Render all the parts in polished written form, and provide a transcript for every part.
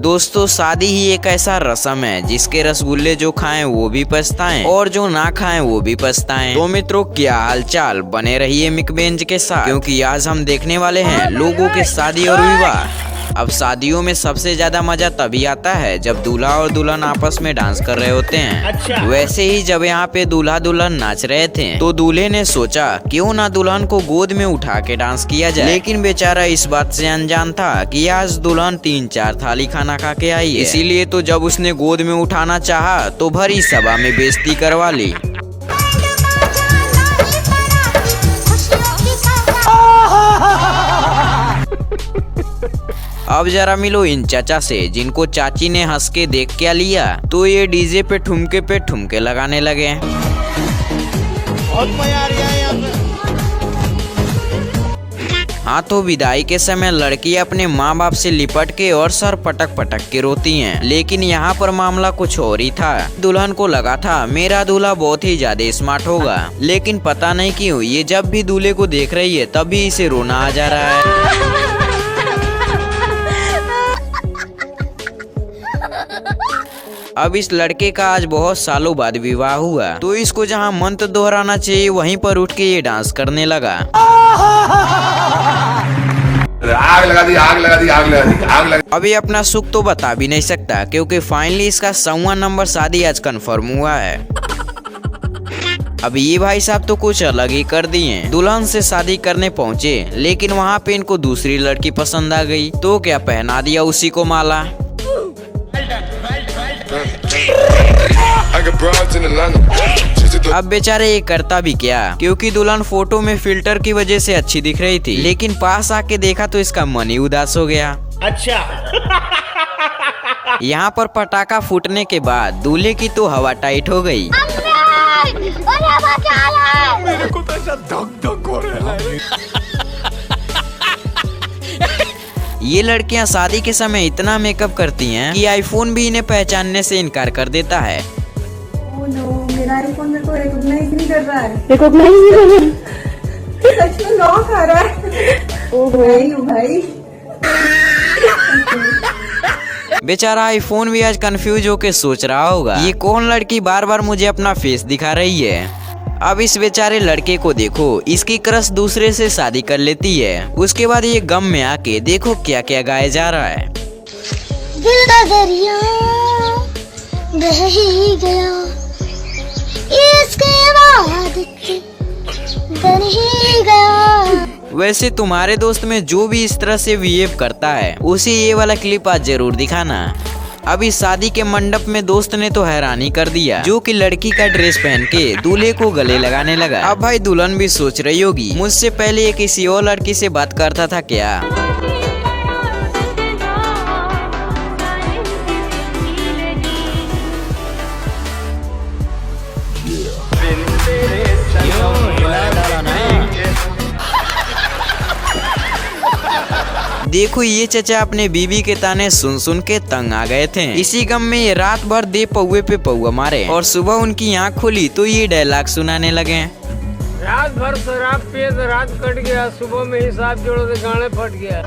दोस्तों, शादी ही एक ऐसा रस्म है जिसके रसगुल्ले जो खाएं वो भी पछताएं और जो ना खाएं वो भी पछताएं। तो मित्रों, क्या हालचाल, बने रहिए मिकबेंज के साथ, क्योंकि आज हम देखने वाले हैं लोगों के शादी और विवाह। अब शादियों में सबसे ज्यादा मजा तभी आता है जब दूल्हा और दुल्हन आपस में डांस कर रहे होते हैं। अच्छा। वैसे ही जब यहाँ पे दूल्हा दुल्हन नाच रहे थे तो दूल्हे ने सोचा क्यों ना दुल्हन को गोद में उठा के डांस किया जाए, लेकिन बेचारा इस बात से अनजान था कि आज दुल्हन 3-4 थाली खाना खा के आई है। इसीलिए तो जब उसने गोद में उठाना चाहा तो भरी सभा में बेइज्जती करवा ली। अब जरा मिलो इन चाचा से जिनको चाची ने हंस के देख क्या लिया तो ये डीजे पे ठुमके लगाने लगे। हाँ, तो विदाई के समय लड़की अपने माँ बाप से लिपट के और सर पटक के रोती हैं, लेकिन यहाँ पर मामला कुछ और ही था। दुल्हन को लगा था मेरा दूल्हा बहुत ही ज्यादा स्मार्ट होगा, लेकिन पता नहीं क्यों ये जब भी दूल्हे को देख रही है तभी इसे रोना आ जा रहा है। अब इस लड़के का आज बहुत सालों बाद विवाह हुआ तो इसको जहाँ मंत्र दोहराना चाहिए वहीं पर उठ के ये डांस करने लगा। आग लगा दी, आग लगा दी, आग लगा दी, आग लगा। अभी अपना सुख तो बता भी नहीं सकता क्योंकि फाइनली इसका 100वां नंबर शादी आज कंफर्म हुआ है। अब ये भाई साहब तो कुछ अलग ही कर दिए। दुल्हन से शादी करने पहुँचे लेकिन वहाँ पे इनको दूसरी लड़की पसंद आ गई तो क्या पहना दिया उसी को माला। अब बेचारे ये करता भी क्या, क्योंकि दुल्हन फोटो में फिल्टर की वजह से अच्छी दिख रही थी, लेकिन पास आके देखा तो इसका मन ही उदास हो गया। अच्छा। यहाँ पर पटाखा फूटने के बाद दूल्हे की तो हवा टाइट हो गई। मेरे को तो ऐसा धक हो रहा है। ये लड़कियां शादी के समय इतना मेकअप करती हैं कि आईफोन भी इन्हें पहचानने से इनकार कर देता है। ओह नो, मेरा आईफोन मेरे को रिकॉग्नाइज नहीं कर रहा है। रिकॉग्नाइज नहीं कर रहा है। सच में लॉक आ रहा है। ओ भाई। बेचारा आईफोन भी आज कंफ्यूज होके सोच रहा होगा ये कौन लड़की बार बार मुझे अपना फेस दिखा रही है। अब इस बेचारे लड़के को देखो, इसकी क्रश दूसरे से शादी कर लेती है, उसके बाद ये गम में आके देखो क्या क्या गाया जा रहा है। दिल का दरिया बह ही गया, इसके बाद बन ही गया। वैसे तुम्हारे दोस्त में जो भी इस तरह से बिहेव करता है उसे ये वाला क्लिप आज जरूर दिखाना। अब इस शादी के मंडप में दोस्त ने तो हैरानी कर दिया, जो कि लड़की का ड्रेस पहन के दूल्हे को गले लगाने लगा। अब भाई दुल्हन भी सोच रही होगी मुझसे पहले ये किसी और लड़की से बात करता था क्या। देखो ये चचा अपने बीवी के ताने सुन के तंग आ गए थे। इसी गम में ये रात भर दे पौवे पे पौवा मारे और सुबह उनकी आँख खुली तो ये डायलॉग सुनाने लगे। रात भर शराब पिए तो रात कट गया, सुबह में हिसाब जोड़ो तो गाने फट गया।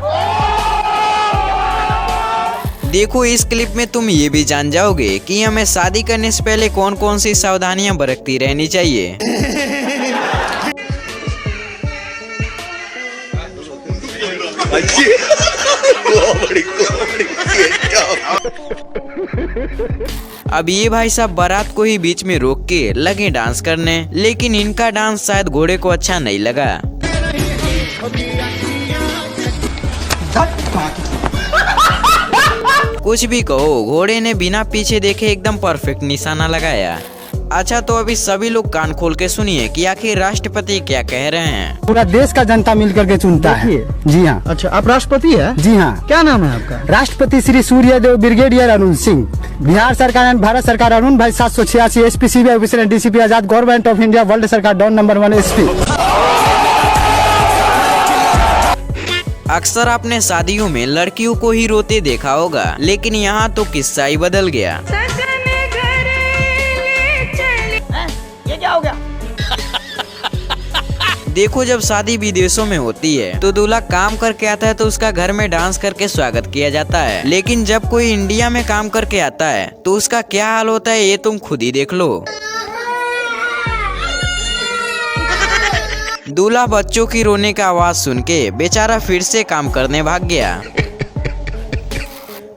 देखो इस क्लिप में तुम ये भी जान जाओगे कि हमें शादी करने से पहले कौन कौन सी सावधानियां बरतती रहनी चाहिए। अब ये भाई साहब बारात को ही बीच में रोक के लगे डांस करने, लेकिन इनका डांस शायद घोड़े को अच्छा नहीं लगा। कुछ भी कहो, घोड़े ने बिना पीछे देखे एकदम परफेक्ट निशाना लगाया। अच्छा, तो अभी सभी लोग कान खोल के सुनिए कि आखिर राष्ट्रपति क्या कह रहे हैं। पूरा देश का जनता मिलकर के चुनता है। जी हाँ। अच्छा, आप राष्ट्रपति हैं? जी हाँ। क्या नाम है आपका? राष्ट्रपति श्री सूर्यदेव ब्रिगेडियर अरुण सिंह। बिहार सरकार एंड भारत सरकार अरुण भाई 786 SP CBI officer and DCP Azad government of India world सरकार डॉन नंबर 1 SP। अक्सर आपने शादियों में लड़कियों को ही रोते देखा होगा, लेकिन यहाँ तो किस्सा ही बदल गया। देखो जब शादी विदेशों में होती है तो दूल्हा काम करके आता है तो उसका घर में डांस करके स्वागत किया जाता है, लेकिन जब कोई इंडिया में काम करके आता है तो उसका क्या हाल होता है ये तुम खुद ही देख लो। दूल्हा बच्चों की रोने का आवाज सुन के बेचारा फिर से काम करने भाग गया।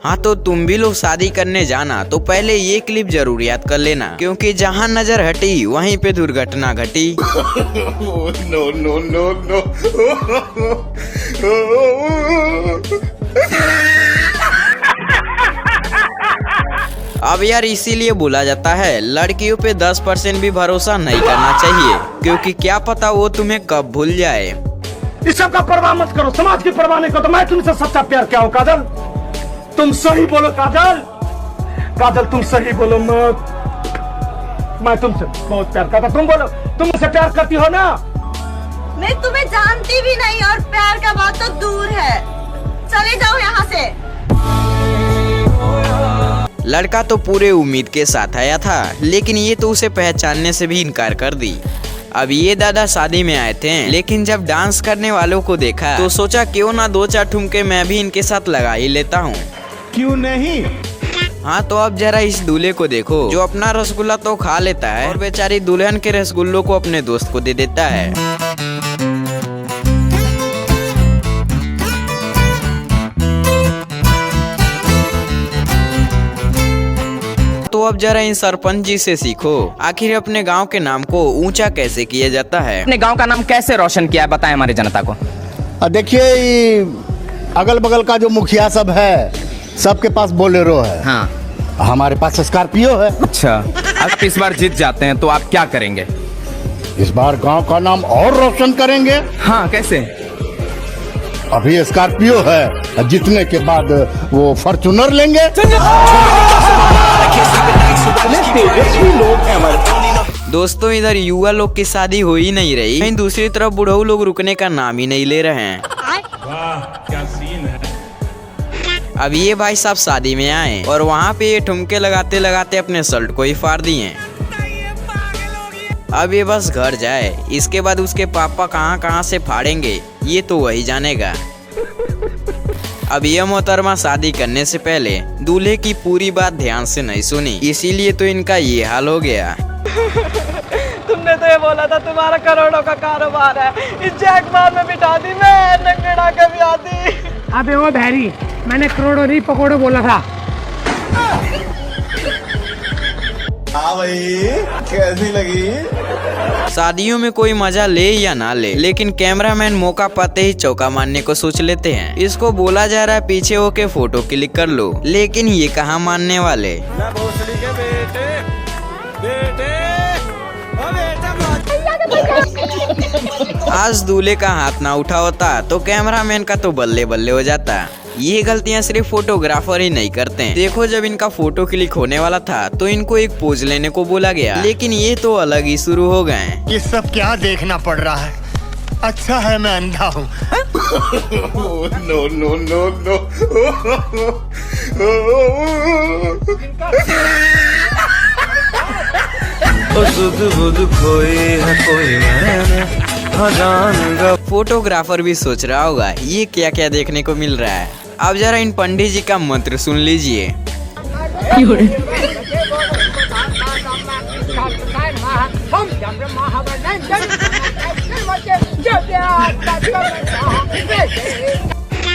हाँ तो तुम भी लोग शादी करने जाना तो पहले ये क्लिप जरूर याद कर लेना, क्योंकि जहाँ नजर हटी वहीं पे दुर्घटना घटी। No no no no. अब यार इसीलिए बोला जाता है लड़कियों पे 10% भी भरोसा नहीं करना चाहिए, क्योंकि क्या पता वो तुम्हें कब भूल जाए। इस सब का परवाह मत करो, समाज की परवाह नहीं करो तो मैं तुमसे सच्चा प्यार क्या हूँ काजल? तुम सही बोलो काजल, काजल तुम सही बोलो मत। मैं तुमसे बहुत प्यार करता, तुम बोलो तुम मुझसे प्यार करती हो ना? मैं तुम्हें जानती भी नहीं और प्यार का बात तो दूर है। चले जाओ यहाँ से। लड़का तो पूरे उम्मीद के साथ आया था, लेकिन ये तो उसे पहचानने से भी इनकार कर दी। अब ये दादा शादी में आए थे, लेकिन जब डांस करने वालों को देखा तो सोचा क्यों ना 2-4 ठुमके मैं भी इनके साथ लगा ही लेता हूँ। क्यों नहीं? हाँ तो अब जरा इस दूल्हे को देखो जो अपना रसगुल्ला तो खा लेता है और बेचारी दुल्हन के रसगुल्लों को अपने दोस्त को दे देता है। तो अब जरा इन सरपंच जी से सीखो, आखिर अपने गांव के नाम को ऊंचा कैसे किया जाता है। अपने गांव का नाम कैसे रोशन किया है बताएं हमारी जनता को। देखिए अगल बगल का जो मुखिया सब है सबके पास बोलेरो है। हाँ, हमारे पास स्कॉर्पियो है। अच्छा, आप इस बार जीत जाते हैं तो आप क्या करेंगे? इस बार गांव का नाम और रोशन करेंगे। हाँ, कैसे? अभी स्कॉर्पियो है, जीतने के बाद वो फॉर्च्यूनर लेंगे। दोस्तों इधर युवा लोग की शादी हो ही नहीं रही, कहीं दूसरी तरफ बुढ़ऊ लोग रुकने का नाम ही नहीं ले रहे हैं। वाह क्या सीन है। अब ये भाई साहब शादी में आए और वहाँ पे ये ठुमके लगाते लगाते अपने शर्ट को ही फाड़ दिए। अब ये बस घर जाए, इसके बाद उसके पापा कहाँ कहाँ से फाड़ेंगे ये तो वही जानेगा। अब ये मोहतरमा शादी करने से पहले दूल्हे की पूरी बात ध्यान से नहीं सुनी, इसीलिए तो इनका ये हाल हो गया। तुमने तो ये बोला था तुम्हारा करोड़ों का कारोबार है, इस जैकपॉट में बिठा दी मैं लंगड़ा कभी आती। अबे वो भैरी, मैंने करोड़ों नहीं पकौड़ों बोला था। हाँ भाई कैसी लगी? शादियों में कोई मजा ले या ना ले, लेकिन कैमरामैन मौका पाते ही चौका मारने को सोच लेते हैं। इसको बोला जा रहा है पीछे होके फोटो क्लिक कर लो, लेकिन ये कहाँ मानने वाले। आज दूल्हे का हाथ ना उठा होता तो कैमरामैन का तो बल्ले बल्ले हो जाता। ये गलतियां सिर्फ फोटोग्राफर ही नहीं करते हैं। देखो जब इनका फोटो क्लिक होने वाला था तो इनको एक पोज लेने को बोला गया, लेकिन ये तो अलग ही शुरू हो गए। ये सब क्या देखना पड़ रहा है? अच्छा है मैं अंधा हूँ। No no no no. Photographer भी सोच रहा होगा ये क्या क्या देखने को मिल रहा है। अब जरा इन पंडित जी का मंत्र सुन लीजिए।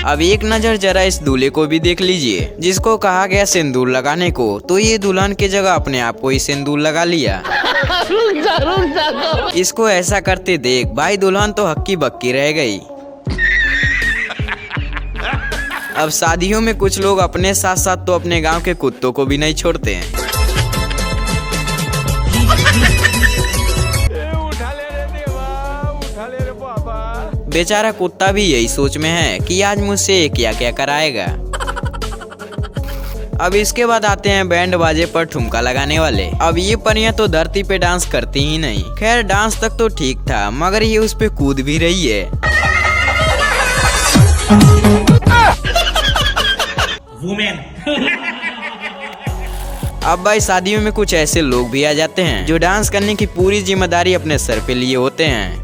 अब एक नजर जरा इस दूल्हे को भी देख लीजिए, जिसको कहा गया सिंदूर लगाने को, तो ये दुल्हन की जगह अपने आप को ही सिंदूर लगा लिया। इसको ऐसा करते देख भाई दुल्हन तो हक्की बक्की रह गई। अब शादियों में कुछ लोग अपने साथ साथ तो अपने गांव के कुत्तों को भी नहीं छोड़ते हैं। बेचारा कुत्ता भी यही सोच में है कि आज मुझसे ये क्या क्या कराएगा। अब इसके बाद आते हैं बैंड बाजे पर ठुमका लगाने वाले। अब ये परियां तो धरती पे डांस करती ही नहीं। खैर डांस तक तो ठीक था, मगर ये उस पे कूद भी रही है। अब भाई शादियों में कुछ ऐसे लोग भी आ जाते हैं जो डांस करने की पूरी जिम्मेदारी अपने सर पे लिए होते हैं।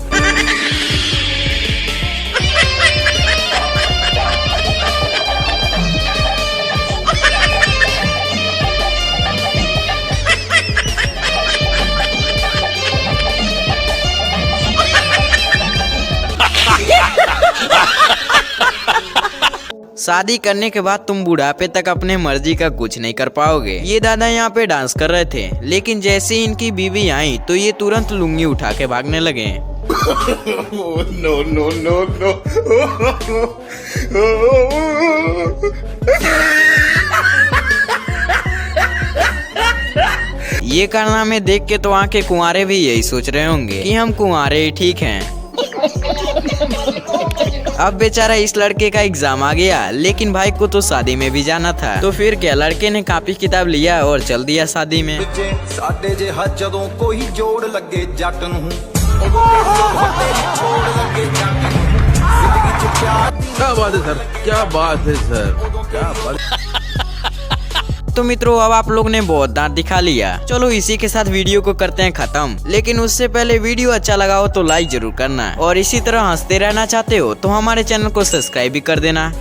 शादी करने के बाद तुम बुढ़ापे तक अपने मर्जी का कुछ नहीं कर पाओगे। ये दादा यहाँ पे डांस कर रहे थे, लेकिन जैसे ही इनकी बीवी आई तो ये तुरंत लुंगी उठा के भागने लगे। No no no no. ये कारनामे देख के तो आके कुंवारे भी यही सोच रहे होंगे कि हम कुंवारे ही ठीक हैं। अब बेचारा इस लड़के का एग्जाम आ गया, लेकिन भाई को तो शादी में भी जाना था। तो फिर क्या, लड़के ने कॉपी किताब लिया और चल दिया शादी में। साडे जिहा जदों कोई जोड़ लगे जट नूं, क्या बात है सर, क्या बात है सर, क्या बात। तो मित्रों, अब आप लोग ने बहुत दांत दिखा लिया। चलो इसी के साथ वीडियो को करते हैं खत्म। लेकिन उससे पहले वीडियो अच्छा लगा हो तो लाइक जरूर करना, और इसी तरह हंसते रहना चाहते हो तो हमारे चैनल को सब्सक्राइब भी कर देना।